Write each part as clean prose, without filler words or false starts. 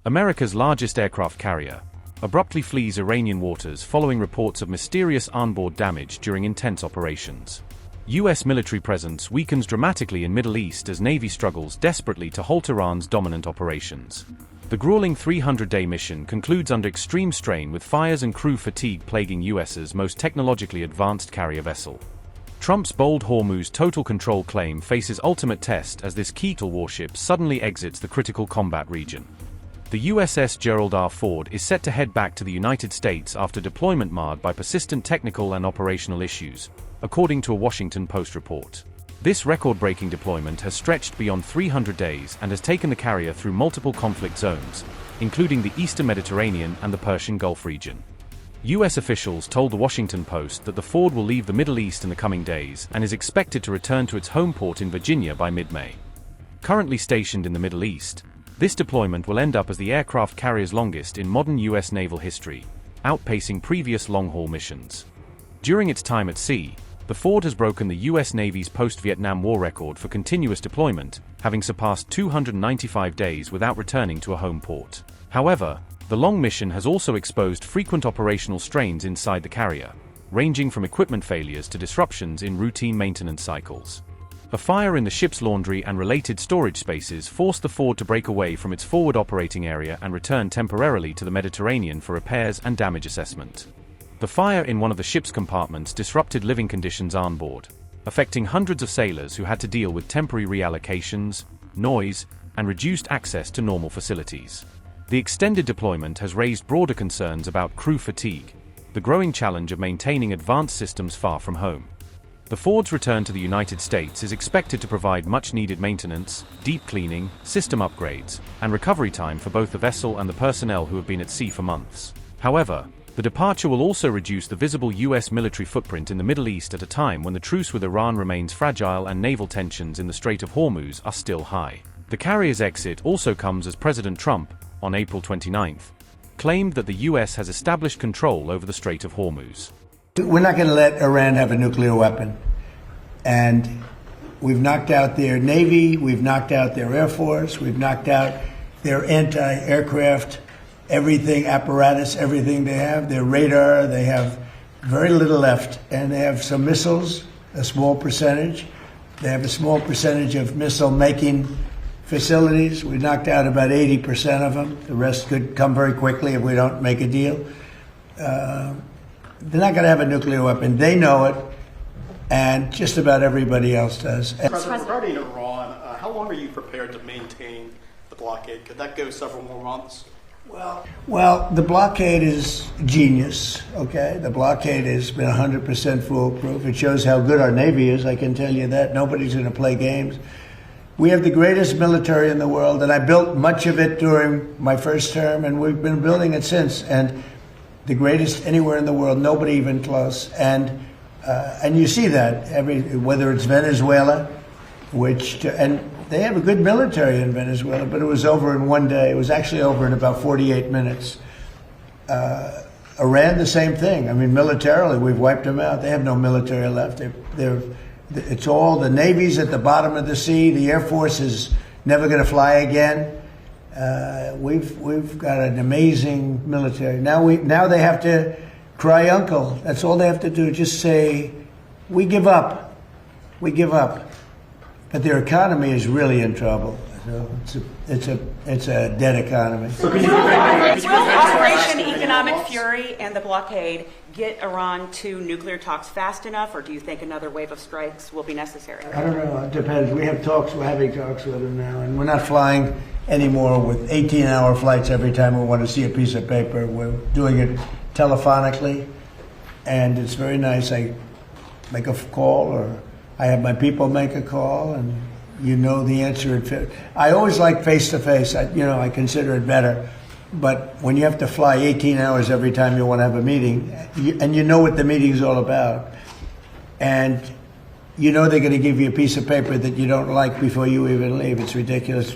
America's largest aircraft carrier, abruptly flees Iranian waters following reports of mysterious onboard damage during intense operations. U.S. military presence weakens dramatically in Middle East as Navy struggles desperately to halt Iran's dominant operations. The grueling 300-day mission concludes under extreme strain with fires and crew fatigue plaguing U.S.'s most technologically advanced carrier vessel. Trump's bold Hormuz total control claim faces ultimate test as this key warship suddenly exits the critical combat region. The USS Gerald R is set to head back to the United States after deployment marred by persistent technical and operational issues, according to a Washington Post report. This record-breaking deployment has stretched beyond 300 days and has taken the carrier through multiple conflict zones, including the Eastern Mediterranean and the Persian Gulf region. U.S. officials told the Washington Post that the Ford will leave the Middle East in the coming days and is expected to return to its home port in Virginia by mid-May. Currently stationed in the Middle East, this deployment will end up as the aircraft carrier's longest in modern U.S. naval history, outpacing previous long-haul missions. During its time at sea, the Ford has broken the U.S. Navy's post-Vietnam War record for continuous deployment, having surpassed 295 days without returning to a home port. However, the long mission has also exposed frequent operational strains inside the carrier, ranging from equipment failures to disruptions in routine maintenance cycles. A fire in the ship's laundry and related storage spaces forced the Ford to break away from its forward operating area and return temporarily to the Mediterranean for repairs and damage assessment. The fire in one of the ship's compartments disrupted living conditions on board, affecting hundreds of sailors who had to deal with temporary reallocations, noise, and reduced access to normal facilities. The extended deployment has raised broader concerns about crew fatigue, the growing challenge of maintaining advanced systems far from home. The Ford's return to the United States is expected to provide much-needed maintenance, deep cleaning, system upgrades, and recovery time for both the vessel and the personnel who have been at sea for months. However, the departure will also reduce the visible U.S. military footprint in the Middle East at a time when the truce with Iran remains fragile and naval tensions in the Strait of Hormuz are still high. The carrier's exit also comes as President Trump, on April 29, claimed that the U.S. has established control over the Strait of Hormuz. We're not going to let Iran have a nuclear weapon. And we've knocked out their Navy, we've knocked out their Air Force, we've knocked out their anti-aircraft, everything, apparatus, everything they have, their radar. They have very little left. And they have some missiles, a small percentage. They have a small percentage of missile-making facilities. We knocked out about 80% of them. The rest could come very quickly if we don't make a deal. They're not going to have a nuclear weapon. They know it, and just about everybody else does. President, regarding Iran, how long are you prepared to maintain the blockade? Could that go several more months? Well, the blockade is genius, okay? The blockade has been 100% foolproof. It shows how good our Navy is, I can tell you that. Nobody's going to play games. We have the greatest military in the world, and I built much of it during my first term, and we've been building it since. And the greatest anywhere in the world, nobody even close. And you see that whether it's Venezuela, and they have a good military in Venezuela, but it was over in one day. It was actually over in about 48 minutes. Iran, the same thing. I mean, militarily, we've wiped them out. They have no military left. It's all the Navy's at the bottom of the sea. The Air Force is never going to fly again. We've got an amazing military. Now they have to cry uncle. That's all they have to do. Just say, we give up. We give up. But their economy is really in trouble. So it's a dead economy. Will Operation Economic Fury and the blockade get Iran to nuclear talks fast enough, or do you think another wave of strikes will be necessary? I don't know. It depends. We have talks. We're having talks with them now, and we're not flying anymore with 18-hour flights every time we want to see a piece of paper. We're doing it telephonically, and it's very nice. I make a call, or I have my people make a call, and you know the answer. I always like face-to-face. I consider it better. But when you have to fly 18 hours every time you want to have a meeting, and you know what the meeting's all about, and you know they're going to give you a piece of paper that you don't like before you even leave, it's ridiculous.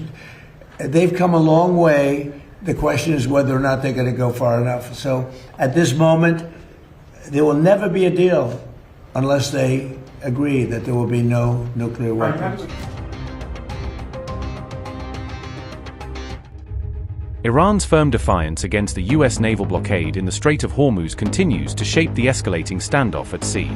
They've come a long way. The question is whether or not they're going to go far enough. So at this moment, there will never be a deal unless they agree that there will be no nuclear weapons. Iran's firm defiance against the US naval blockade in the Strait of Hormuz continues to shape the escalating standoff at sea.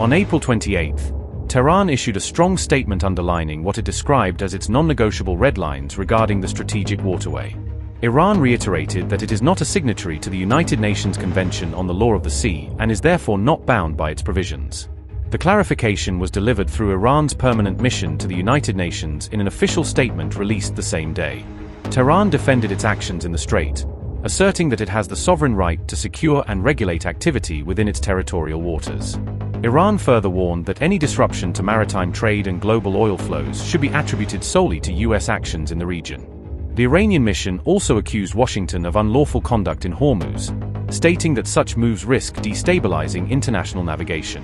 On April 28, Tehran issued a strong statement underlining what it described as its non-negotiable red lines regarding the strategic waterway. Iran reiterated that it is not a signatory to the United Nations Convention on the Law of the Sea and is therefore not bound by its provisions. The clarification was delivered through Iran's permanent mission to the United Nations in an official statement released the same day. Tehran defended its actions in the strait, asserting that it has the sovereign right to secure and regulate activity within its territorial waters. Iran further warned that any disruption to maritime trade and global oil flows should be attributed solely to US actions in the region. The Iranian mission also accused Washington of unlawful conduct in Hormuz, stating that such moves risk destabilizing international navigation.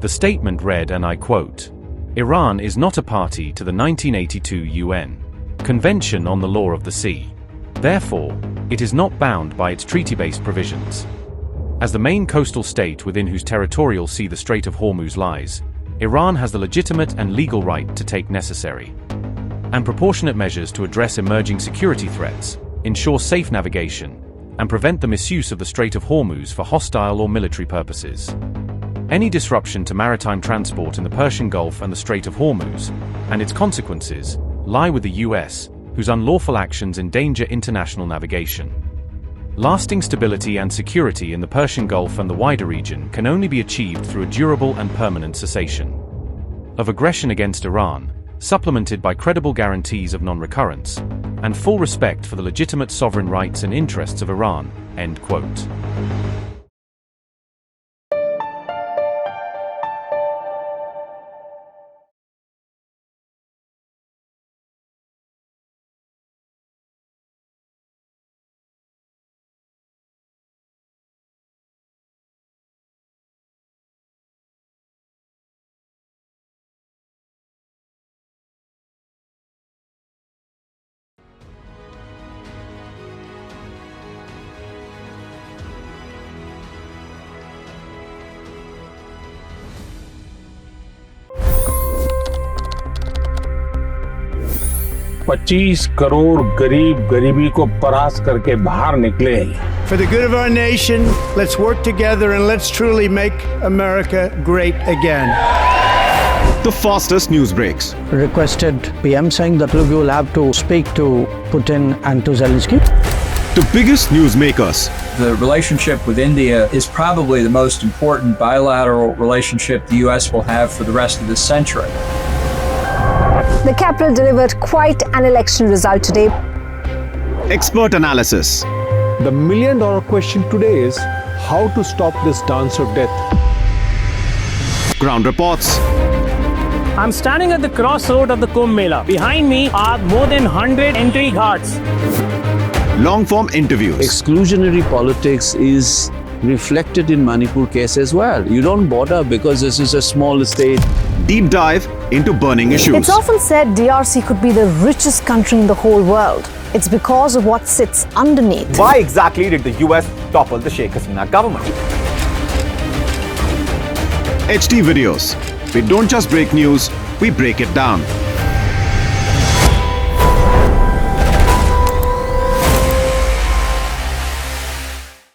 The statement read, and I quote, "Iran is not a party to the 1982 UN Convention on the Law of the Sea. Therefore, it is not bound by its treaty-based provisions. As the main coastal state within whose territorial sea the Strait of Hormuz lies, Iran has the legitimate and legal right to take necessary and proportionate measures to address emerging security threats, ensure safe navigation, and prevent the misuse of the Strait of Hormuz for hostile or military purposes. Any disruption to maritime transport in the Persian Gulf and the Strait of Hormuz, and its consequences, lie with the US, whose unlawful actions endanger international navigation. Lasting stability and security in the Persian Gulf and the wider region can only be achieved through a durable and permanent cessation of aggression against Iran, supplemented by credible guarantees of non-recurrence, and full respect for the legitimate sovereign rights and interests of Iran." End quote. $25 crore गरीब गरीबी को परास्त करके बाहर निकले। For the good of our nation, let's work together and let's truly make America great again. The fastest news breaks. Requested PM saying that look, you will have to speak to Putin and to Zelensky. The biggest news makers. The relationship with India is probably the most important bilateral relationship the US will have for the rest of this century. The capital delivered quite an election result today. Expert analysis. The million-dollar question today is how to stop this dance of death. Ground reports. I'm standing at the crossroad of the Kumbh Mela. Behind me are more than 100 entry ghats. Long-form interviews. Exclusionary politics is reflected in Manipur case as well. You don't bother because this is a small state. Deep dive into burning issues. It's often said DRC could be the richest country in the whole world. It's because of what sits underneath. Why exactly did the US topple the Sheikh Hasina government? HT videos. We don't just break news, we break it down.